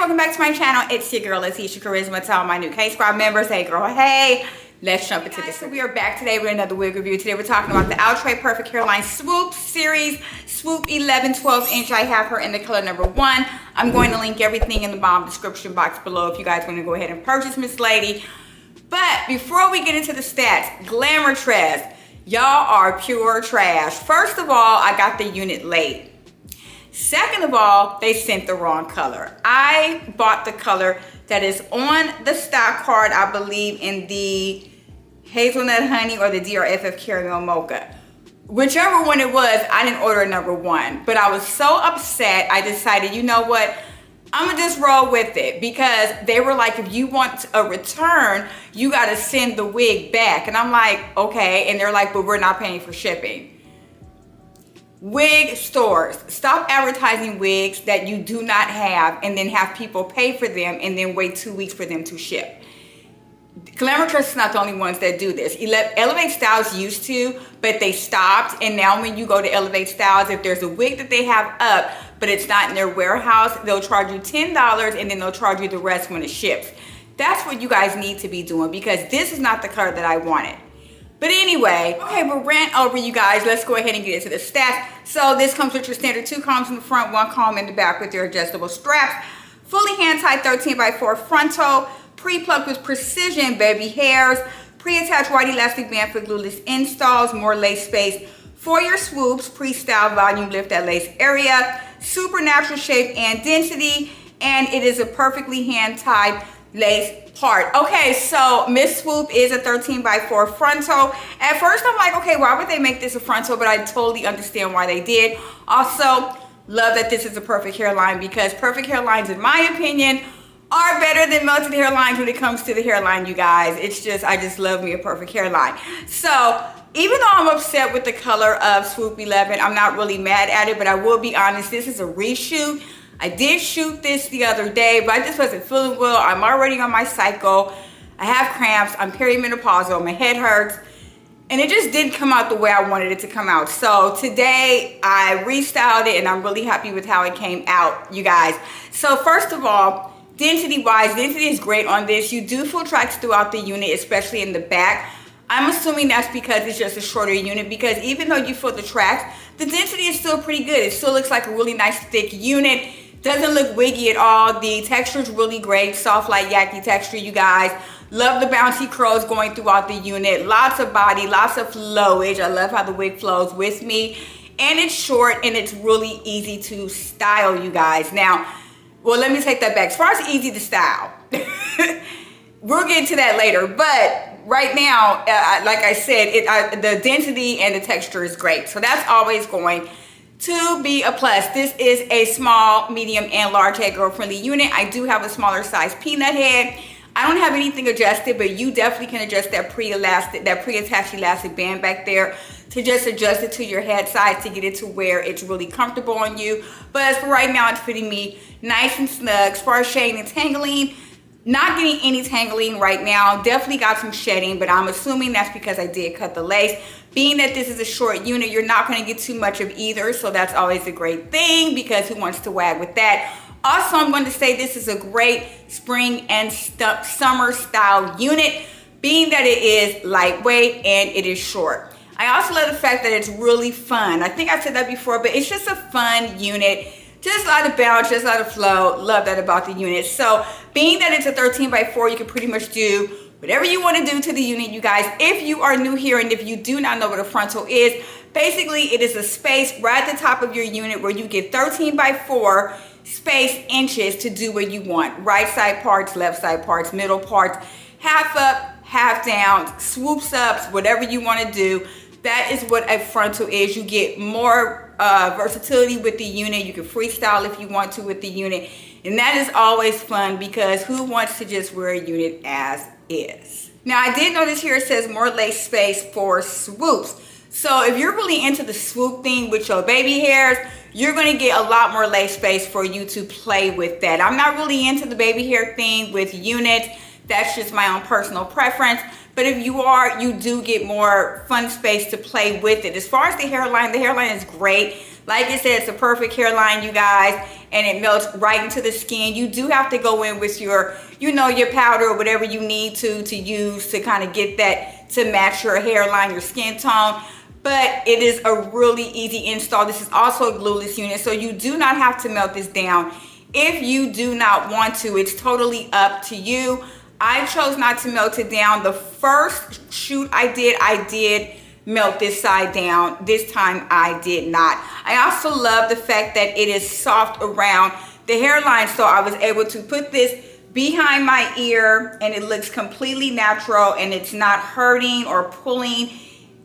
welcome back to my channel. It's your girl latesha-kharizma. To all my new K-Squad members, hey girl, hey. Let's jump into this. So we are back today with another wig review. Today we're talking about the Outre Perfect Hairline Swoop series, Swoop 11 12-inch. I have her in the color number 1. I'm going to link everything in the bottom description box below if you guys want to go ahead and purchase Miss Lady. But before we get into the stats, glamour trash, y'all are pure trash. First of all, I got the unit late. Second of all, they sent the wrong color. I bought the color that is on the stock card, I believe in the Hazelnut Honey or the DRFF Caramel Mocha. Whichever one it was, I didn't order number 1. But I was so upset, I decided, you know what? I'm gonna just roll with it, because they were like, if you want a return, you gotta send the wig back. And I'm like, okay. And they're like, but we're not paying for shipping. Wig stores, stop advertising wigs that you do not have and then have people pay for them and then wait 2 weeks for them to ship. Glamour Trust is not the only ones that do this. Elevate Styles used to, but they stopped. And now when you go to Elevate Styles, if there's a wig that they have up, but it's not in their warehouse, they'll charge you $10 and then they'll charge you the rest when it ships. That's what you guys need to be doing, because this is not the color that I wanted. But anyway, okay, we'll rant over, you guys. Let's go ahead and get into the stats. So this comes with your standard 2 combs in the front, 1 comb in the back with your adjustable straps. Fully hand-tied 13x4 frontal, pre-plucked with precision baby hairs, pre-attached white elastic band for glueless installs, more lace space for your swoops, pre-style volume lift at lace area, super natural shape and density, and it is a perfectly hand-tied lace part. Okay, so Miss Swoop is a 13x4 frontal. At first I'm like, okay, why would they make this a frontal? But I totally understand why they did. Also, love that this is a perfect hairline, because perfect hairlines, in my opinion, are better than melted hairlines when it comes to the hairline, you guys. It's just, I just love me a perfect hairline. So even though I'm upset with the color of Swoop 11, I'm not really mad at it, but I will be honest, this is a reshoot. I did shoot this the other day, but I just wasn't feeling well. I'm already on my cycle. I have cramps. I'm perimenopausal. My head hurts. And it just didn't come out the way I wanted it to come out. So today I restyled it and I'm really happy with how it came out, you guys. So first of all, density-wise, density is great on this. You do feel tracks throughout the unit, especially in the back. I'm assuming that's because it's just a shorter unit, because even though you feel the tracks, the density is still pretty good. It still looks like a really nice thick unit. Doesn't look wiggy at all. The texture is really great. Soft, light, yaki texture, you guys. Love the bouncy curls going throughout the unit. Lots of body, lots of flowage. I love how the wig flows with me. And it's short and it's really easy to style, you guys. Now, well, let me take that back. As far as easy to style, we'll get to that later. But right now, like I said, the density and the texture is great. So that's always going to be a plus. This is a small, medium, and large head girl-friendly unit. I do have a smaller size peanut head. I don't have anything adjusted, but you definitely can adjust that pre-attached elastic band back there to just adjust it to your head size to get it to where it's really comfortable on you. But as for right now, it's fitting me nice and snug. As far as shedding and tangling, not getting any tangling right now. Definitely got some shedding, but I'm assuming that's because I did cut the lace. Being that this is a short unit, you're not going to get too much of either, so that's always a great thing, because who wants to wag with that? Also, I'm going to say this is a great spring and summer style unit, being that it is lightweight and it is short. I also love the fact that it's really fun. I think I said that before, but it's just a fun unit. Just a lot of bounce, just a lot of flow. Love that about the unit. So being that it's a 13x4, you can pretty much do whatever you want to do to the unit, you guys. If you are new here and if you do not know what a frontal is, basically it is a space right at the top of your unit where you get 13x4 space inches to do what you want. Right side parts, left side parts, middle parts, half up, half down, swoops ups, whatever you want to do. That is what a frontal is. You get more versatility with the unit. You can freestyle if you want to with the unit. And that is always fun, because who wants to just wear a unit as is? Now, I did notice here it says more lace space for swoops. So if you're really into the swoop thing with your baby hairs, you're going to get a lot more lace space for you to play with that. I'm not really into the baby hair thing with units. That's just my own personal preference. But if you are, you do get more fun space to play with it. As far as the hairline is great. Like I said, it's a perfect hairline, you guys, and it melts right into the skin. You do have to go in with your, you know, your powder or whatever you need to use to kind of get that to match your hairline, your skin tone. But it is a really easy install. This is also a glueless unit, so you do not have to melt this down. If you do not want to, it's totally up to you. I chose not to melt it down. The first shoot I did melt this side down. This time I did not. I also love the fact that it is soft around the hairline, so I was able to put this behind my ear and it looks completely natural and it's not hurting or pulling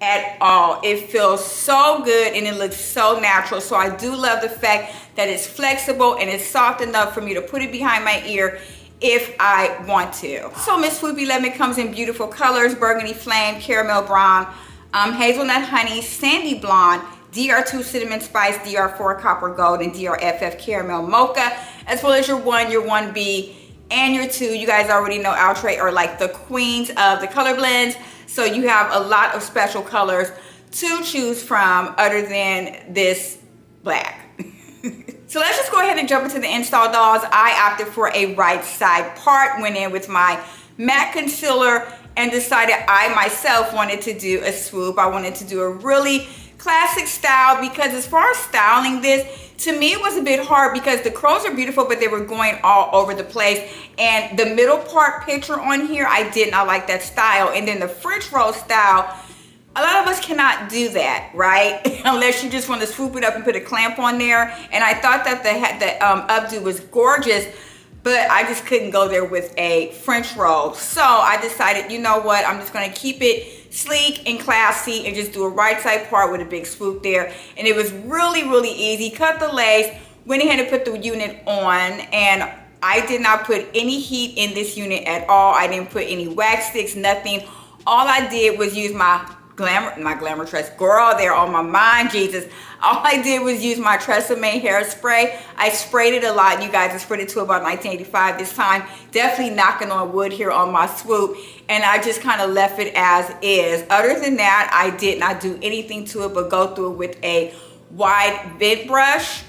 at all. It feels so good and it looks so natural. So I do love the fact that it's flexible and it's soft enough for me to put it behind my ear if I want to. So Miss Swoop 11 comes in beautiful colors: burgundy flame, caramel brown, hazelnut honey, sandy blonde, DR2 cinnamon spice, DR4 copper gold, and DRFF caramel mocha, as well as your 1, your 1B, and your 2. You guys already know Outre are like the queens of the color blends. So you have a lot of special colors to choose from other than this black. So let's just go ahead and jump into the install, dolls. I opted for a right side part, went in with my matte concealer and decided I myself wanted to do a swoop. I wanted to do a really classic style because as far as styling this, to me it was a bit hard because the curls are beautiful, but they were going all over the place. And the middle part picture on here, I did not like that style. And then the French roll style, a lot of us cannot do that, right? Unless you just want to swoop it up and put a clamp on there. And I thought that the updo was gorgeous, but I just couldn't go there with a French roll. So I decided, you know what, I'm just going to keep it sleek and classy and just do a right side part with a big swoop there. And it was really, really easy. Cut the lace, went ahead and put the unit on, and I did not put any heat in this unit at all. I didn't put any wax sticks, nothing. All I did was use my glamour tress, girl, they're on my mind, Jesus. All I did was use my Tresemme hairspray. I sprayed it a lot, you guys. I sprayed it to about 1985 this time. Definitely knocking on wood here on my swoop. And I just kind of left it as is. Other than that, I did not do anything to it but go through it with a wide bit brush.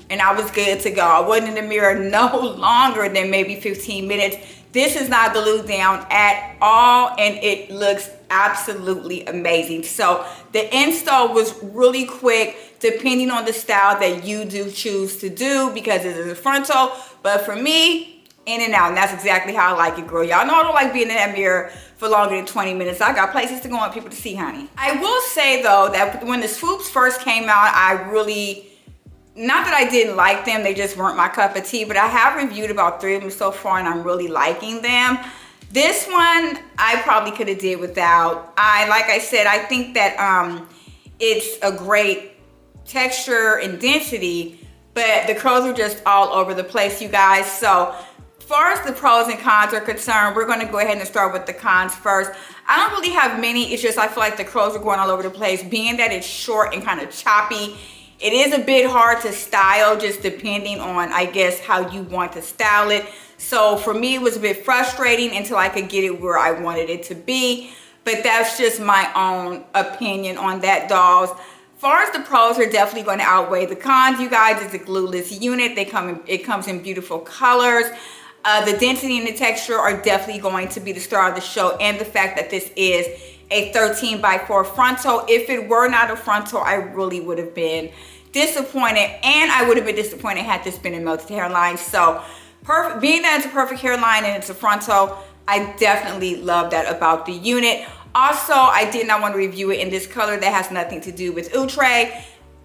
And I was good to go. I wasn't in the mirror no longer than maybe 15 minutes. This is not glued down at all, and it looks absolutely amazing. So the install was really quick, depending on the style that you do choose to do, because it is a frontal. But for me, in and out, and that's exactly how I like it, girl. Y'all know I don't like being in that mirror for longer than 20 minutes. I got places to go and people to see, honey. I will say though that when the swoops first came out, I really, not that I didn't like them, they just weren't my cup of tea, but I have reviewed about 3 of them so far and I'm really liking them. This one I probably could have did without. Like I said, I think that it's a great texture and density, but the curls are just all over the place, you guys. So as far as the pros and cons are concerned, we're going to go ahead and start with the cons first. I don't really have many. It's just I feel like the curls are going all over the place, being that it's short and kind of choppy. It is a bit hard to style, just depending on, I guess, how you want to style it. So for me, it was a bit frustrating until I could get it where I wanted it to be. But that's just my own opinion on that, dolls. As far as the pros are definitely going to outweigh the cons, you guys. It's a glueless unit. It comes in beautiful colors. The density and the texture are definitely going to be the star of the show. And the fact that this is a 13x4 frontal. If it were not a frontal, I really would have been disappointed, and I would have been disappointed had this been a melted hairline. So perfect, being that it's a perfect hairline and it's a frontal, I definitely love that about the unit. Also, I did not want to review it in this color. That has nothing to do with Outre.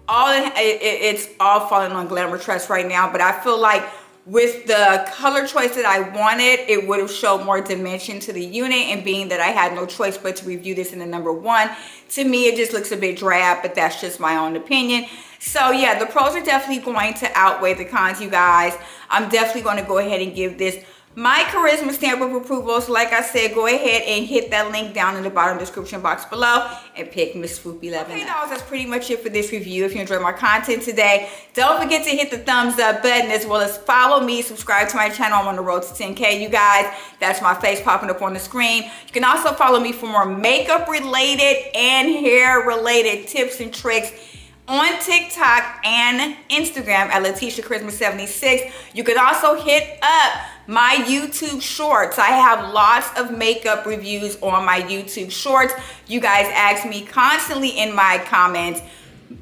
It's all falling on Glamour Trust right now, but I feel like with the color choice that I wanted, it would have showed more dimension to the unit, and being that I had no choice but to review this in the number 1, to me it just looks a bit drab, but that's just my own opinion. So yeah, the pros are definitely going to outweigh the cons, you guys. I'm definitely going to go ahead and give this my charisma stamp of approval. So like I said, go ahead and hit that link down in the bottom description box below and pick Miss Swoop 11. Okay, dolls, that's pretty much it for this review. If you enjoyed my content today, don't forget to hit the thumbs up button, as well as follow me, subscribe to my channel. I'm on the road to 10K, you guys. That's my face popping up on the screen. You can also follow me for more makeup related and hair related tips and tricks on TikTok and Instagram at latesha-kharizma76. You can also hit up my YouTube shorts. I have lots of makeup reviews on my YouTube shorts. You guys ask me constantly in my comments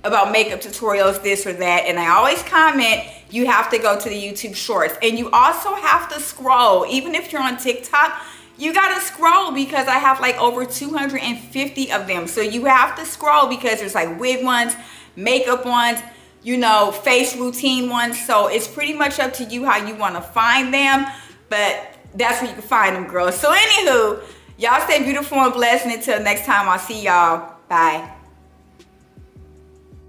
about makeup tutorials, this or that, and I always comment, you have to go to the YouTube shorts. And you also have to scroll. Even if you're on TikTok, you gotta scroll because I have like over 250 of them. So you have to scroll because there's like wig ones, makeup ones, you know, face routine ones. So it's pretty much up to you how you want to find them, but that's where you can find them, girls. So anywho, y'all stay beautiful and blessed, and until next time, I'll see y'all. Bye.